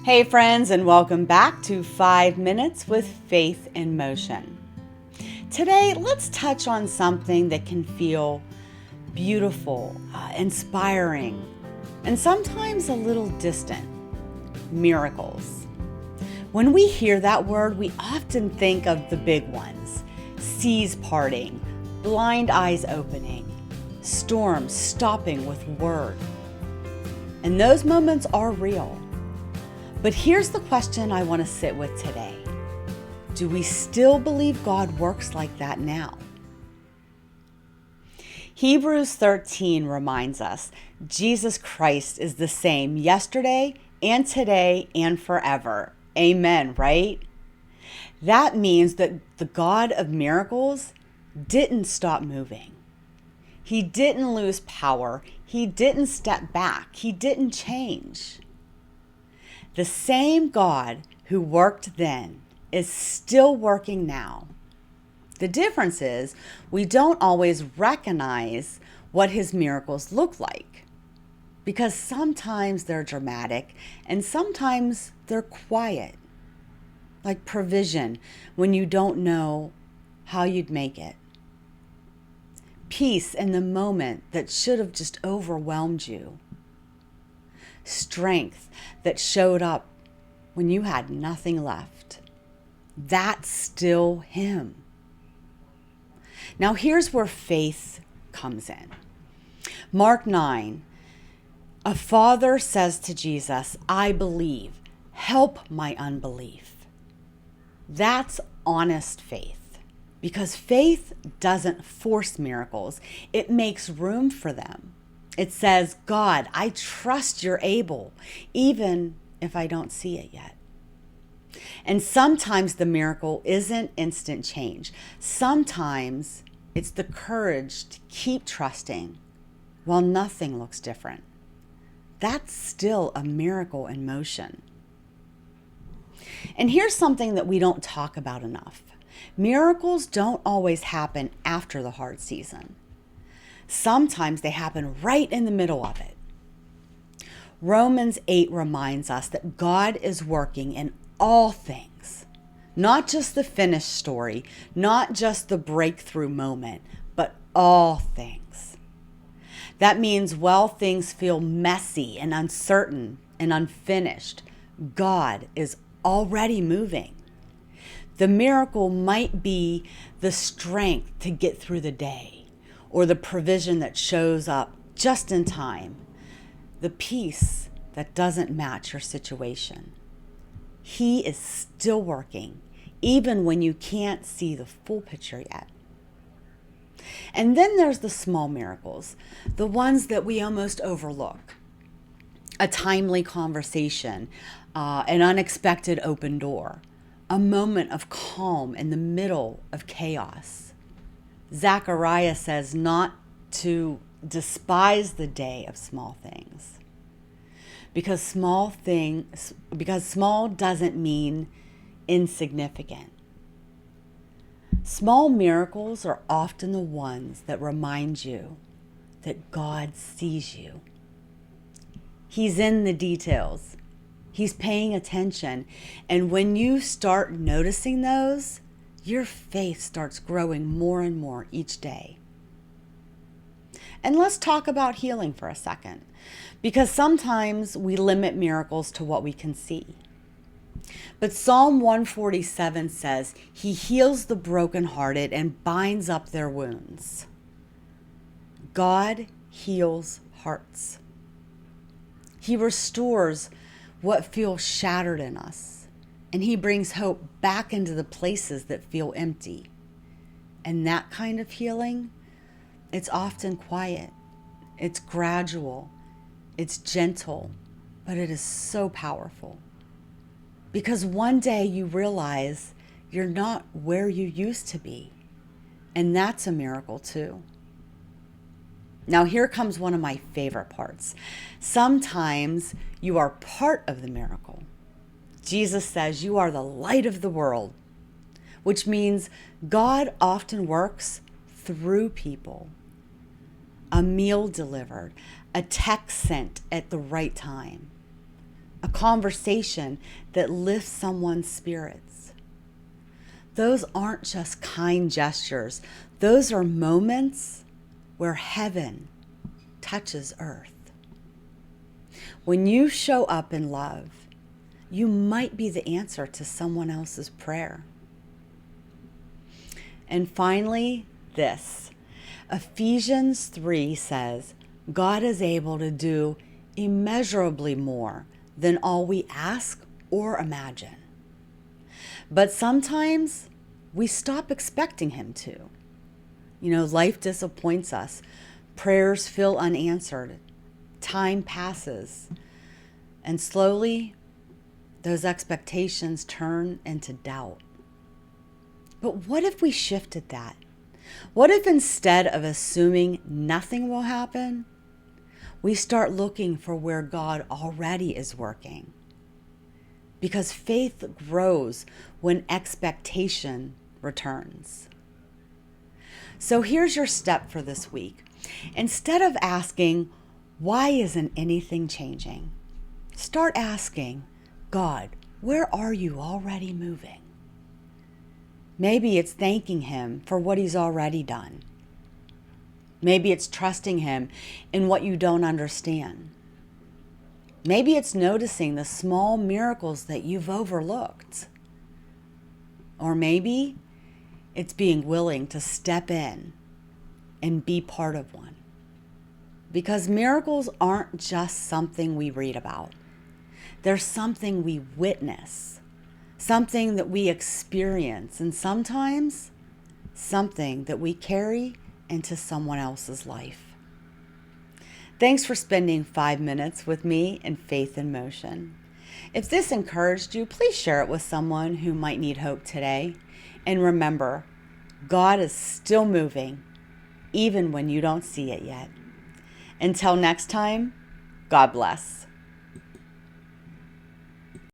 Hey friends, and welcome back to 5 Minutes with Faith in Motion. Today, let's touch on something that can feel beautiful, inspiring, and sometimes a little distant: miracles. When we hear that word, we often think of the big ones: seas parting, blind eyes opening, storms stopping with word. And those moments are real. But here's the question I want to sit with today. Do we still believe God works like that now? Hebrews 13 reminds us Jesus Christ is the same yesterday and today and forever. Amen, right? That means that the God of miracles didn't stop moving. He didn't lose power. He didn't step back. He didn't change. The same God who worked then is still working now. The difference is we don't always recognize what his miracles look like, because sometimes they're dramatic and sometimes they're quiet, like provision when you don't know how you'd make it. Peace in the moment that should have just overwhelmed you. Strength that showed up when you had nothing left. That's still him. Now here's where faith comes in. Mark 9, a father says to Jesus, "I believe, help my unbelief." That's honest faith. Because faith doesn't force miracles, it makes room for them. It says, "God, I trust you're able, even if I don't see it yet." And sometimes the miracle isn't instant change. Sometimes it's the courage to keep trusting while nothing looks different. That's still a miracle in motion. And here's something that we don't talk about enough. Miracles don't always happen after the hard season. Sometimes they happen right in the middle of it. Romans 8 reminds us that God is working in all things, not just the finished story, not just the breakthrough moment, but all things. That means while things feel messy and uncertain and unfinished, God is already moving. The miracle might be the strength to get through the day, or the provision that shows up just in time, the peace that doesn't match your situation. He is still working, even when you can't see the full picture yet. And then there's the small miracles, the ones that we almost overlook. A timely conversation, an unexpected open door, a moment of calm in the middle of chaos. Zechariah says not to despise the day of small things, because small doesn't mean insignificant. Small miracles are often the ones that remind you that God sees you. He's in the details. He's paying attention. And when you start noticing those, your faith starts growing more and more each day. And let's talk about healing for a second, because sometimes we limit miracles to what we can see. But Psalm 147 says, "He heals the brokenhearted and binds up their wounds." God heals hearts. He restores what feels shattered in us, and he brings hope back into the places that feel empty. And that kind of healing, it's often quiet, it's gradual, it's gentle, but it is so powerful. Because one day you realize you're not where you used to be, and that's a miracle too. Now here comes one of my favorite parts. Sometimes you are part of the miracle. Jesus says you are the light of the world, which means God often works through people. A meal delivered, a text sent at the right time. a conversation that lifts someone's spirits. Those aren't just kind gestures. Those are moments where heaven touches earth. When you show up in love, you might be the answer to someone else's prayer. And finally, this. Ephesians 3 says, God is able to do immeasurably more than all we ask or imagine. But sometimes we stop expecting him to. Life disappoints us. Prayers feel unanswered. Time passes. And slowly, those expectations turn into doubt. But what if we shifted that? What if instead of assuming nothing will happen, we start looking for where God already is working? Because faith grows when expectation returns. So here's your step for this week. Instead of asking, why isn't anything changing? Start asking, God, where are you already moving? Maybe it's thanking him for what he's already done. Maybe it's trusting him in what you don't understand. Maybe it's noticing the small miracles that you've overlooked. Or maybe it's being willing to step in and be part of one. Because miracles aren't just something we read about. They're something we witness, something that we experience, and sometimes something that we carry into someone else's life. Thanks for spending 5 minutes with me in Faith in Motion. If this encouraged you, please share it with someone who might need hope today. And remember, God is still moving, even when you don't see it yet. Until next time, God bless.